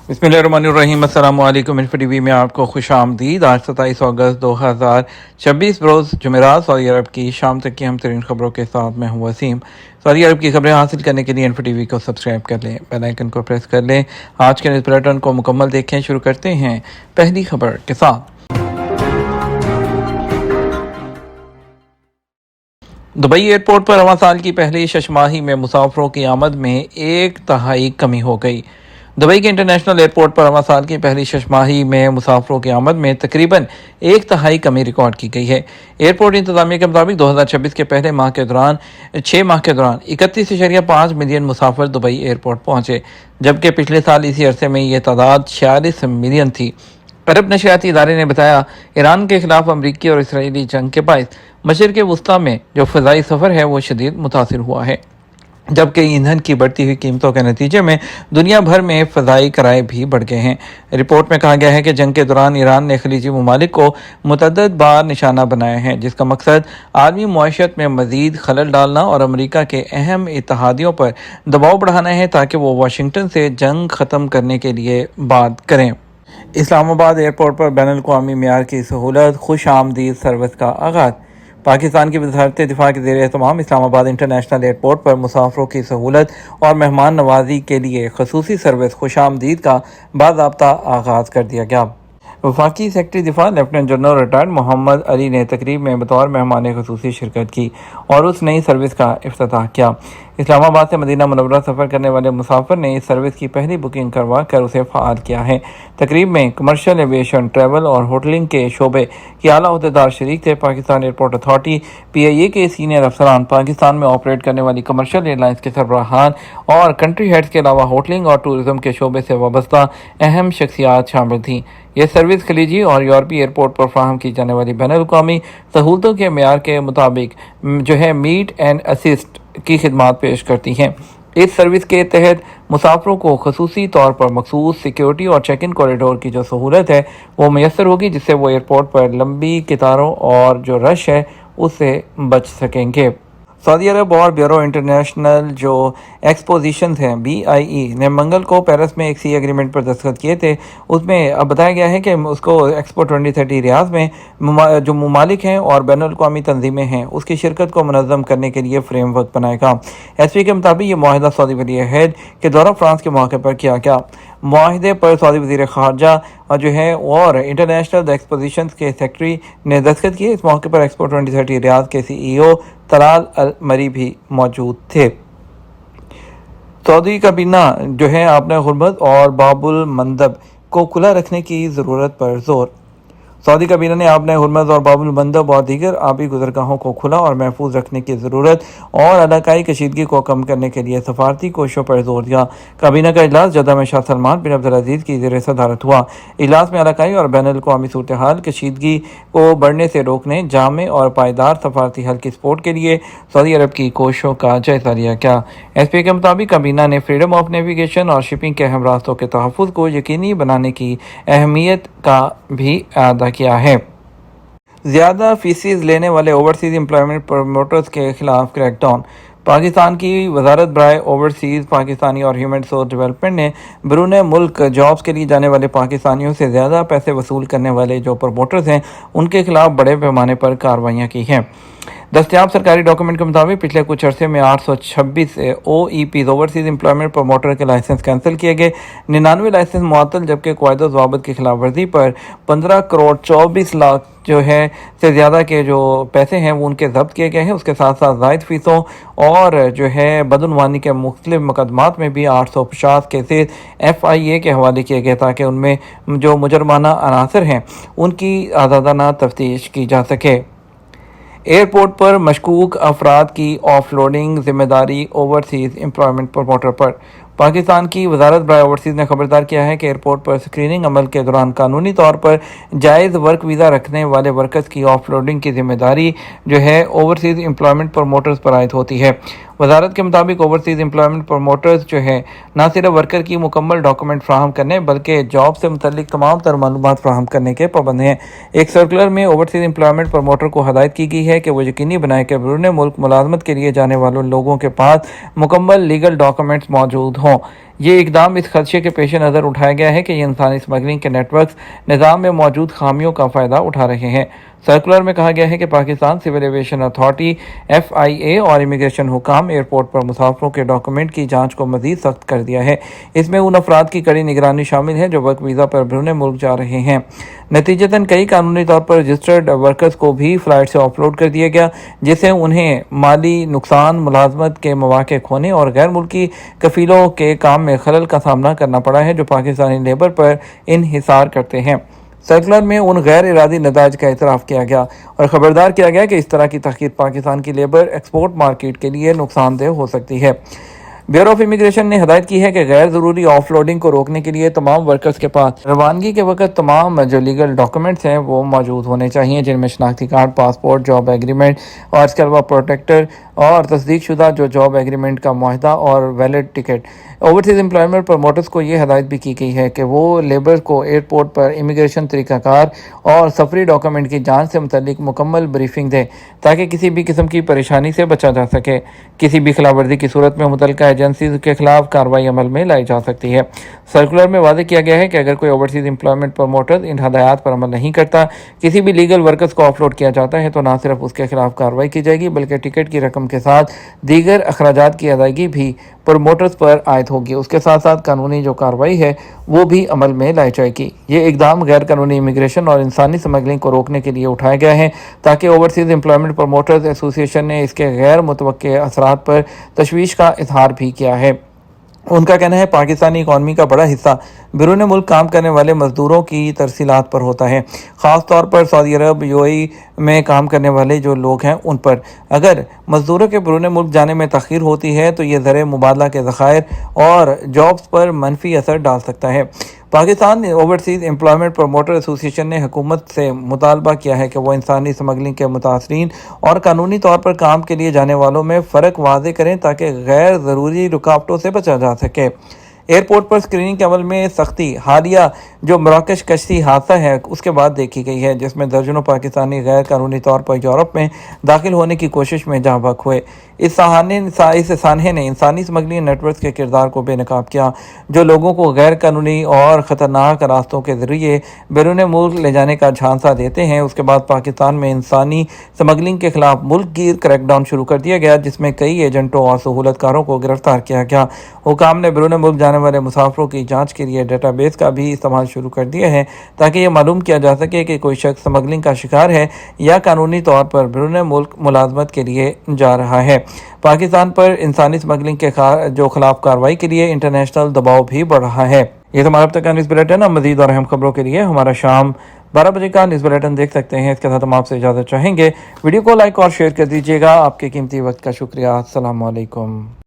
बिस्मिल्लाहिर्रहमानिर्रहीम। अस्सलाम वालेकुम। इन्फो टीवी में आपको खुश आमदीद। आज 27 अगस्त 2026 रोज़ जुमेरात सऊदी अरब की शाम तक की हम तरीन खबरों के साथ मैं हूँ वसीम। सऊदी अरब की खबरें हासिल करने के लिए इन्फो टीवी को सब्सक्राइब कर लें, बेल आइकन को प्रेस कर लें। आज के न्यूज़ बुलेटिन को मुकम्मल देखें। शुरू करते हैं पहली खबर के साथ। दुबई एयरपोर्ट पर रवां साल की पहली शशमाही में मुसाफिरों की आमद में 1/3 कमी हो गई। दुबई के इंटरनेशनल एयरपोर्ट पर रवां साल की पहली शशमाही में मुसाफिरों की आमद में तकरीबन 1/3 कमी रिकॉर्ड की गई है। एयरपोर्ट इंतजामिया के मुताबिक 2026 के पहले माह के दौरान 6 माह के दौरान 31.5 मिलियन मुसाफिर दुबई एयरपोर्ट पहुंचे, जबकि पिछले साल इसी अरसे में यह तादाद 46 मिलियन थी। अरब नशरियाती इदारे ने बताया, ईरान के खिलाफ अमरीकी और इसराइली जंग के बायस मशरिक़ वस्ती में जो फ़ज़ाई सफ़र है वो शदीद मुतासिर हुआ है, जबकि ईंधन की बढ़ती हुई कीमतों के नतीजे में दुनिया भर में फ़ज़ाई किराए भी बढ़ गए हैं। रिपोर्ट में कहा गया है कि जंग के दौरान ईरान ने खलीजी ममालिक को मुतअद्दिद बार निशाना बनाया है, जिसका मकसद आलमी मुआशरत में मज़ीद खलल डालना और अमरीका के अहम इत्तेहादियों पर दबाव बढ़ाना है ताकि वो वाशिंगटन से जंग ख़त्म करने के लिए बात करें। इस्लामाबाद एयरपोर्ट पर बैनुल-अक़वामी मेयार की सहूलत खुश आमदीद सर्विस का आगाज़। पाकिस्तान की वज़ारत दिफ़ा के ज़ेर एहतमाम इस्लामाबाद इंटरनेशनल एयरपोर्ट पर मुसाफिरों की सहूलत और मेहमान नवाजी के लिए खसूसी सर्विस खुश आमदीद का बाज़ाब्ता आगाज़ कर दिया गया। वफाकी सेक्रेटरी दिफा lieutenant general retired Mohammad Ali ने तकरीब में बतौर मेहमान खसूसी शिरकत की और उस नई सर्विस का इफ्तिताह किया। इस्लामाबाद से मदीना मुनव्वरा सफ़र करने वाले मुसाफिर ने इस सर्विस की पहली बुकिंग करवा कर उसे फ़ाल किया है। तकरीब में कमर्शियल एविएशन, ट्रैवल और होटलिंग के शोबे के आला अहदेदार शरीक थे। पाकिस्तान एयरपोर्ट अथॉरिटी PIA के सीनियर अफसरान, पाकिस्तान में ऑपरेट करने वाली कमर्शियल एयरलाइंस के सरबराहान और कंट्री हेड्स के अलावा होटलिंग और टूरिज़म के शोबे से वाबस्ता अहम शख्सियात शामिल थीं। यह सर्विस खलीजी और यूरोपीय एयरपोर्ट पर फराहम की जाने वाली बैनुल-अक़वामी सहूलतों के मेयार के मुताबिक मीट एंड असिस्ट की खिदमात पेश करती हैं। इस सर्विस के तहत मुसाफिरों को खसूसी तौर पर मखसूस सिक्योरिटी और चेक इन कॉरिडोर की जो सहूलत है वो मैसर होगी, जिससे वो एयरपोर्ट पर लंबी कतारों और जो रश है उससे बच सकेंगे। सऊदी अरब और ब्यूरो इंटरनेशनल जो एक्सपोजिशन हैं BIE ने मंगल को पेरिस में एक सी एग्रीमेंट पर दस्तखत किए थे। उसमें अब बताया गया है कि उसको एक्सपो 2030 रियाद में जो ममालिक हैं और बैनुल-अक़वामी तंजीमें हैं उसकी शिरकत को मुनज़्ज़म करने के लिए फ्रेमवर्क बनाएगा। SP के मुताबिक ये माहिदा सऊदी वली अहद के दौरा फ्रांस के मौके पर किया गया। माहिदे पर सऊदी वज़ीर ख़ारजा जो है और इंटरनेशनल एक्सपोजिशन के सेक्रेटरी ने दस्तखत किए। इस मौके पर एक्सपो 2030 रियाद के CEO तलाल अल मरी भी मौजूद थे। सऊदी काबीना जो है आपने गुरबत और बाबुल मंदब को खुला रखने की ज़रूरत पर जोर। सऊदी काबीना ने आपने हुरमज़ और बाबुल मंदब और दीगर आबी गुज़रगाहों को खुला और महफूज रखने की ज़रूरत और इलाकाई कशीदगी को कम करने के लिए सफारती कोशिशों पर जोर दिया। काबीना का इजलास जद्दा में शाह सलमान बिन अब्दुल-अज़ीज़ की ज़ेर सदारत हुआ। इजलास में इलाकाई और बैनुल-अक़वामी सूरत हाल, कशीदगी को बढ़ने से रोकने, जामे और पायदार सफारती हल की सपोर्ट के लिए सऊदी अरब की कोशिशों का जायज़ा लिया गया। SP के मुताबिक काबीना ने फ्रीडम ऑफ नेविगेशन और शिपिंग के अहम रास्तों के तहफ़्फ़ुज़ को यकीनी बनाने की अहमियत का भी अदा किया है। ज़्यादा फीसिस लेने वाले ओवरसीज़ एम्प्लॉयमेंट प्रमोटर्स के खिलाफ क्रैकडाउन। पाकिस्तान की वजारत बराए ओवरसीज़ पाकिस्तानी और ह्यूमन रिसोर्स डेवलपमेंट ने बैरून मुल्क जॉब्स के लिए जाने वाले पाकिस्तानियों से ज़्यादा पैसे वसूल करने वाले जो प्रमोटर्स हैं उनके खिलाफ बड़े पैमाने पर कार्रवाइयाँ की हैं। दस्तियाब सरकारी डॉक्यूमेंट के मुताबिक पिछले कुछ अरसे में 826 OEPs ओवरसीज़ एम्प्लॉयमेंट प्रमोटर के लाइसेंस कैंसिल किए गए, 99 लाइसेंस मुअत्तल, जबकि क़वायद ज़वाबित की खिलाफ वर्जी पर 15 करोड़ 24 लाख जो है से ज़्यादा के जो पैसे हैं वो उनके ज़ब्त किए गए हैं। उसके साथ साथ ज़ायद फ़ीसों और जो है बदउनवानी के मुख्तलिफ मुकदमात में भी 850 केसेस FIA के हवाले किए गए ताकि उनमें जो मुजरमाना अनासर हैं उनकी आज़ादाना तफ्तीश की जा सके। एयरपोर्ट पर मशकूक अफराद की ऑफलोडिंग जिम्मेदारी ओवरसीज़ एम्प्लॉयमेंट प्रमोटर पर। पाकिस्तान की वजारत बराए ओवरसीज़ ने खबरदार किया है कि एयरपोर्ट पर स्क्रीनिंग अमल के दौरान कानूनी तौर पर जायज़ वर्क वीज़ा रखने वाले वर्कर्स की ऑफलोडिंग की जिम्मेदारी जो है ओवरसीज़ एम्प्लॉयमेंट प्रमोटर्स पर आयद होती है। वजारत के मुताबिक ओवरसीज़ एम्प्लॉयमेंट प्रमोटर्स जो है न सिर्फ वर्कर की मुकम्मल डॉक्यूमेंट फ्राहम करने बल्कि जॉब से मुतल्लिक तमाम तर मालूमात फ्राहम करने के पाबंद हैं। एक सर्कुलर में ओवरसीज़ एम्प्लॉयमेंट प्रमोटर को हदायत की गई है कि वो यकीनी बनाए कि बैरून मुल्क मुलाजमत के लिए जाने वालों लोगों के पास मुकम्मल लीगल डॉक्यूमेंट्स मौजूद हों। ये इकदाम इस खदशे के पेश नज़र उठाया गया है कि ये इंसानी स्मगलिंग के नेटवर्क निज़ाम में मौजूद खामियों का फ़ायदा उठा रहे हैं। सर्कुलर में कहा गया है कि Pakistan civil aviation authority FIA और इमिग्रेशन हुकाम एयरपोर्ट पर मुसाफिरों के डॉक्यूमेंट की जांच को मज़ीद सख्त कर दिया है। इसमें उन अफराद की कड़ी निगरानी शामिल है जो वर्क वीज़ा पर बैरून मुल्क जा रहे हैं। नतीजतन कई कानूनी तौर पर रजिस्टर्ड वर्कर्स को भी फ़्लाइट से ऑफलोड कर दिया गया, जिससे उन्हें माली नुकसान, मुलाजमत के मौके खोने और गैर मुल्की कफीलों के काम में खलल का सामना करना पड़ा है जो पाकिस्तानी लेबर पर इन्हिसार करते हैं। सर्कुलर में उन गैर इरादी नताज का इतराफ़ किया गया और ख़बरदार किया गया कि इस तरह की तहक़ीक़ पाकिस्तान की लेबर एक्सपोर्ट मार्केट के लिए नुकसानदेह हो सकती है। ब्यूरो ऑफ इमिग्रेशन ने हदायत की है कि गैर ज़रूरी ऑफलोडिंग को रोकने के लिए तमाम वर्कर्स के पास रवानगी के वक्त तमाम जो लीगल डॉक्यूमेंट्स हैं वो मौजूद होने चाहिए, जिनमें शनाख्ती कार्ड, पासपोर्ट, जॉब एग्रीमेंट और इसके अलावा प्रोटेक्टर और तस्दीक शुदा जो जॉब एग्रीमेंट का मुआहदा और valid ticket. Overseas employment promoters को ये हदायत भी की गई है कि वो लेबर को एयरपोर्ट पर इमिग्रेशन तरीक़ाकार और सफरी डॉक्यूमेंट की जांच से मुतल्लिक मुकम्मल ब्रीफिंग दें ताकि किसी भी किस्म की परेशानी से बचा जा सके। किसी भी खिलाफवर्जी की सूरत में मुतल्लिका एजेंसीज के खिलाफ कार्रवाई अमल में लाई जा सकती है। सर्कुलर में वादे किया गया है कि अगर कोई ओवरसीज़ एम्प्लॉयमेंट प्रमोटर इन हदायत पर अमल नहीं करता, किसी भी लीगल वर्कर्स को ऑफलोड किया जाता है तो न सिर्फ उसके खिलाफ कार्रवाई की जाएगी बल्कि टिकट की रकम के साथ दीगर अखराजात की अदायगी भी प्रमोटर्स पर आयद होगी। उसके साथ साथ कानूनी जो कार्रवाई है वो भी अमल में लाई जाएगी। ये इकदाम गैर कानूनी इमिग्रेशन और इंसानी स्मगलिंग को रोकने के लिए उठाया गया है ताकि ओवरसीज़ एम्प्लॉयमेंट प्रमोटर्स एसोसिएशन ने इसके गैर मुतवक्के असरात पर तशवीश का इजहार भी किया है। उनका कहना है पाकिस्तानी इकॉनमी का बड़ा हिस्सा बैरून मुल्क काम करने वाले मज़दूरों की तरसीलात पर होता है, ख़ास तौर पर सऊदी अरब, UAE में काम करने वाले जो लोग हैं उन पर। अगर मज़दूरों के बैरून मुल्क जाने में तख़ीर होती है तो ये ज़र मुबादला के ज़खायर और जॉब्स पर मनफी असर डाल सकता है। Pakistan overseas employment promoter association ने हुकूमत से मुतालबा किया है कि वह इंसानी स्मगलिंग के मुतासरीन और कानूनी तौर पर काम के लिए जाने वालों में फ़र्क वाज़े करें ताकि गैर ज़रूरी रुकावटों से बचा जा सके। एयरपोर्ट पर स्क्रीनिंग के अमल में सख्ती हालिया जो मराकश कश्ती हादसा है उसके बाद देखी गई है, जिसमें दर्जनों पाकिस्तानी गैर कानूनी तौर पर यूरोप में दाखिल होने की कोशिश में जहाँ बहक हुए। इस सानहे ने इंसानी स्मगलिंग नेटवर्क के किरदार को बेनकाब किया जो लोगों को गैर कानूनी और ख़तरनाक रास्तों के ज़रिए बैरून मुल्क ले जाने का झांसा देते हैं। उसके बाद पाकिस्तान में इंसानी स्मगलिंग के खिलाफ मुल्क गिर क्रैकडाउन शुरू कर दिया गया, जिसमें कई एजेंटों और सहूलतकारों को गिरफ्तार किया गया। हुकाम ने बैरून मुल्क जाने वाले मुसाफिरों की जांच के लिए डेटाबेस का भी इस्तेमाल शुरू कर दिया है ताकि ये मालूम किया जा सके कि कोई शख्स स्मगलिंग का शिकार है या कानूनी तौर पर बैरून मुल्क मुलाजमत के लिए जा रहा है। पाकिस्तान पर इंसानी स्मगलिंग के जो खिलाफ कार्रवाई के लिए इंटरनेशनल दबाव भी बढ़ रहा है। ये तो हमारा अब तक का न्यूज़ बुलेटिन। अब मज़ीद और अहम खबरों के लिए हमारा शाम 12 बजे का न्यूज़ बुलेटिन देख सकते हैं। इसके साथ हम आपसे इजाज़त चाहेंगे। वीडियो को लाइक और शेयर कर दीजिएगा। आपके कीमती वक्त का शुक्रिया। अस्सलाम वालेकुम।